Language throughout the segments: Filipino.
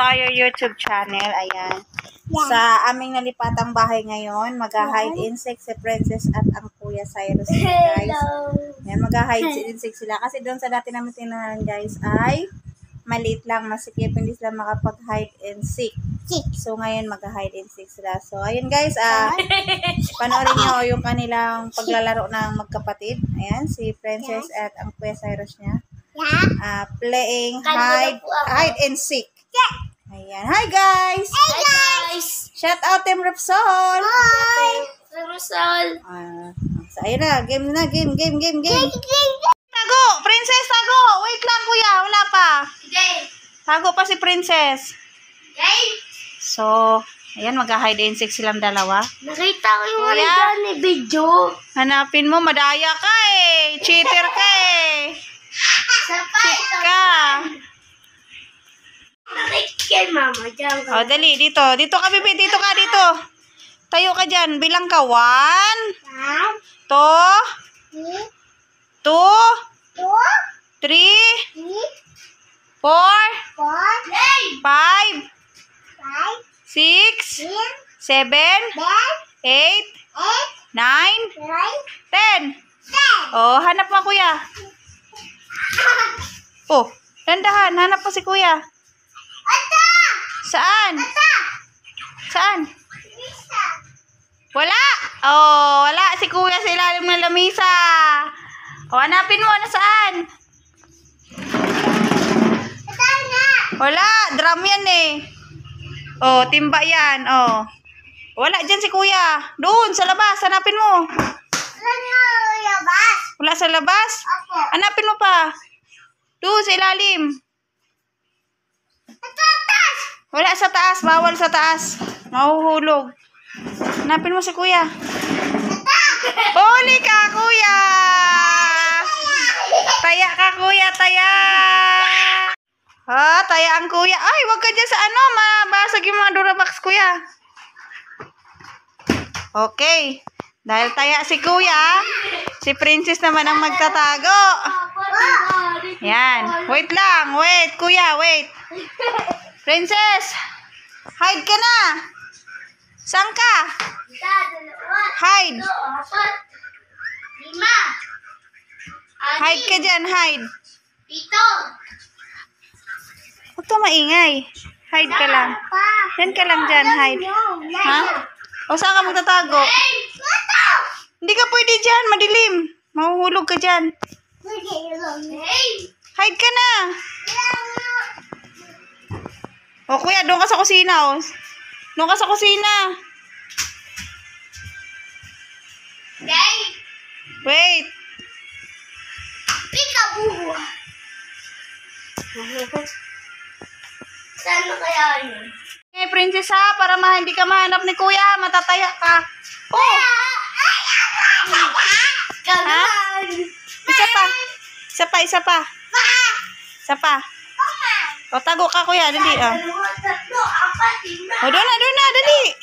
to our YouTube channel. Ayan. Sa aming nalipatang bahay ngayon, mag-hide insect si Princess at ang Kuya Cyrus, guys. Ayan, mag-hide insect sila. Kasi doon sa dati namin tinahan, guys, ay maliit lang, masikip, hindi sila makapag-hide and seek. So, ngayon mag-hide and seek sila. So, ayun guys, panoorin nyo yung kanilang paglalaro ng magkapatid. Ayan, si Princess at ang Kuya Cyrus niya. Playing hide and seek. Ayan. Hi guys! Hi guys! Shout out Team Repsol! Hi! Repsol! So, ayun na. Game na. Game. Tago! Princess, tago! Wait lang, kuya. Wala pa. Game! Tago pa si Princess. Game! So, ayan. Mag-hide and seek silang dalawa. Nakita ko yung Kuya? ni video. Hanapin mo. Madaya ka eh. Cheater ka eh. Cheat ka. Nakikita mama dyan. O, dali. Dito. Dito ka, Bibi. Dito ka, dito. Tayo ka dyan. Bilang ka. 1, 2, 3, 4, 5, 6, 7, 8, 9, 10. Oh, hanap mo kuya. Oh, dandahan. Hanap mo si kuya. Saan? Saan? Wala. Oh, wala si kuya sa ilalim ng lamisa. O, hanapin mo. Nasaan? Wala. Drum yan eh. Oh, timba yan. Oh. Wala dyan si kuya. Doon, sa labas. Hanapin mo. Wala sa labas? Hanapin mo pa. Doon, sa ilalim. Wala sa taas. Bawal sa taas. Mahuhulog. Hanapin mo si kuya. Huli ka, kuya! Taya ka, kuya. Taya! Ha, taya ang kuya. Ay, wag ka dyan sa ano. Mabasag yung mga Duramax, kuya. Okay. Dahil taya si kuya, si Princess naman ang magtatago. Yan. Wait lang. Wait, kuya. Wait. Princess, hide ka na. Saan ka? Hide. Hide ka dyan, hide. Huwag ka maingay. Hide ka lang. Yan ka lang dyan, hide. Ha? O saan ka magtatago? Hindi ka pwede dyan, madilim. Mahuhulog ka dyan. Hide ka na. O kuya, doon ka sa kusina. O. Doon ka sa kusina. Wait. Peekaboo. Saan na kaya yun? Okay, Princess ha, para hindi ka mahanap ni kuya, matataya ka. Oh! Ha? Isa pa. Isa pa. O, tago ka kuya, dali. O, doon na, dali.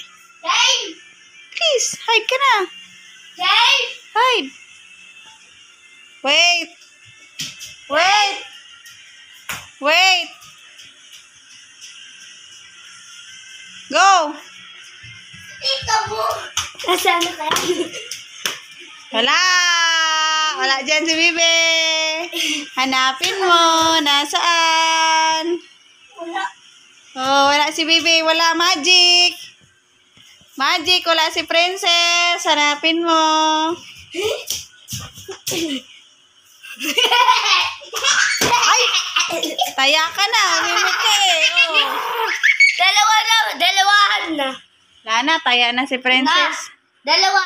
Please, hide ka na. Hide. Wait. Go. Nasaan na kaya? Wala dyan si Bibi. Hanapin mo. Nasaan? Oh, wala si Bibi. Wala magic. Wala si Princess. Hanapin mo. Ay! Taya ka na. Mimik ka eh. Oh. Dalawahan na. Wala na. Taya na si Princess. Dalawa.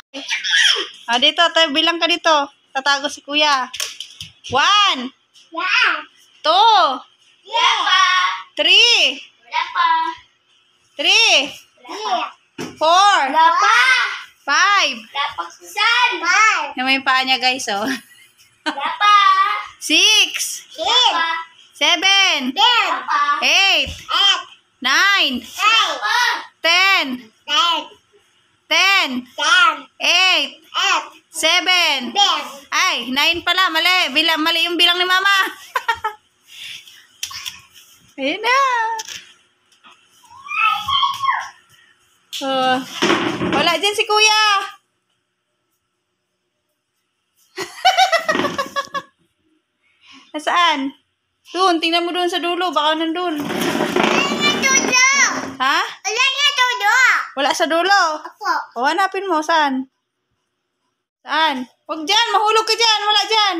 Dito. Bilang ka dito. Tatago si kuya. 1, 2, 3, 4, 5, 6, 7, 8, 9, 10. Wala pa. 5. Yung may paa niya guys oh. 6, 7, 8, 9, 10, 8, 7. Ay, 9 pala. Mali. Mali yung bilang ni mama. Ayan na. Wala dyan si kuya. Nasaan? Doon, tingnan mo doon sa dulo. Baka nandun. Ha? Wala sa dulo. O, hanapin mo. Saan? Saan? Huwag dyan. Mahulog ka dyan. Wala dyan.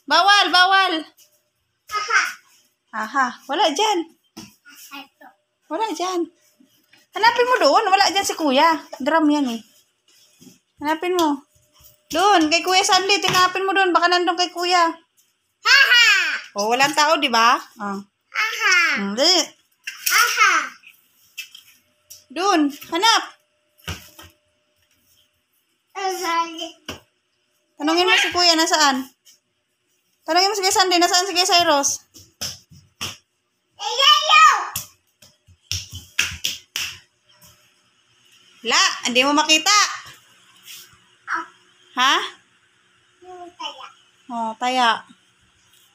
Bawal, bawal. Aha. Wala dyan. Wala dyan. Hanapin mo doon. Wala dyan si kuya. Drum yan eh. Hanapin mo. Doon. Kay Kuya Sandy. Tinapin mo doon. Baka nandun kay kuya. O, walang tao, di ba? Hindi. Doon. Hanap. Tanungin mo si kuya. Nasaan? Tanungin mo si Kuya Sandy. Nasaan si Kuya Cyrus? La, hindi mo makita. Ha? Oh, taya.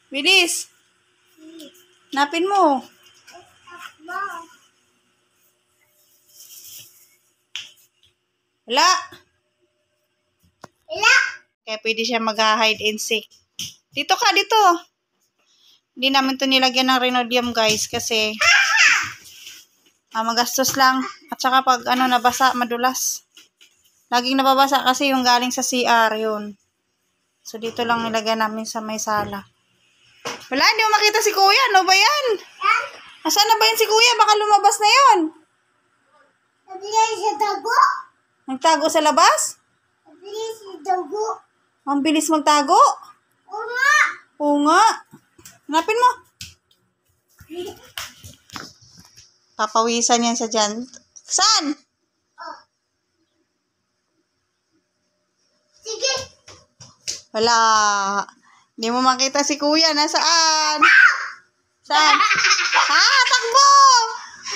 Bilis. Napin mo. Wala. Kaya pwede siya mag-hide and seek. Dito ka, dito. Hindi namin ito nilagyan ng Rhinodium, guys, kasi magastos lang. At saka pag nabasa, madulas. Laging nababasa kasi yung galing sa CR, yun. So, dito lang nilagyan namin sa may sala. Wala, hindi mo makita si kuya. Ano ba yan? Nasaan na ba yun si kuya? Baka lumabas na yun. Nagtago sa labas? Ang bilis magtago? Oo nga. Hanapin mo. Papawisan yan sa dyan. Saan? Wala. Hindi mo makita si kuya. Nasaan? Saan? Takbo!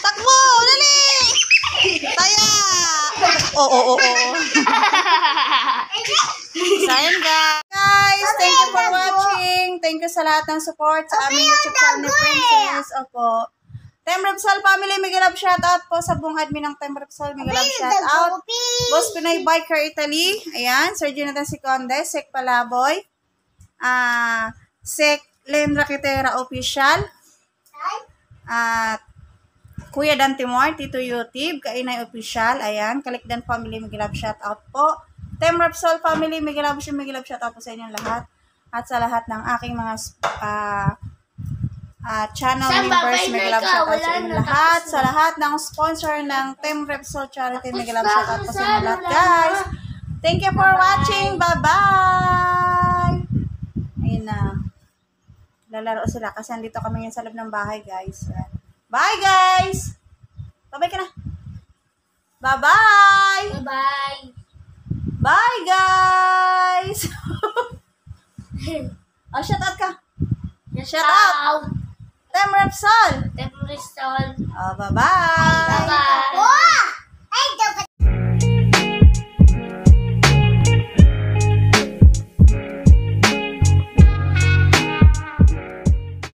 Takbo! Dali! Taya! Oo. So, ayun guys. Thank you for watching. Thank you sa lahat ng support sa aming YouTube channel ni Princess. Opo. Team Repsol family, mega love shoutout po sa buong admin ng Team Repsol. Mega love shoutout. Boss Pinay Biker Italy. Ayan. Sir Jonathan Siconde. Sek Palaboy. Sek Len Raquetera Official. At Kuya Dan Timor, Tito Yutib, Kainay Official. Ayan. Kalikdan family, mega love shoutout po. Team Repsol family, mega love shoutout po sa inyong lahat. At sa lahat ng aking mga channel members, mega love shoutout sa inyong lahat. Sa lahat ng sponsor ng Team Repsol Charity, mega love shoutout po sa inyong lahat, guys. Thank you for watching. Bye-bye! Ayun na. Lalaro sila kasi andito kami ngayon sa loob ng bahay, guys. Bye, guys! Bye-bye ka na. Bye-bye! Bye-bye. Bye, guys! Shout out ka. Shout out! Team Repsol! Team Repsol. Bye-bye! Bye-bye.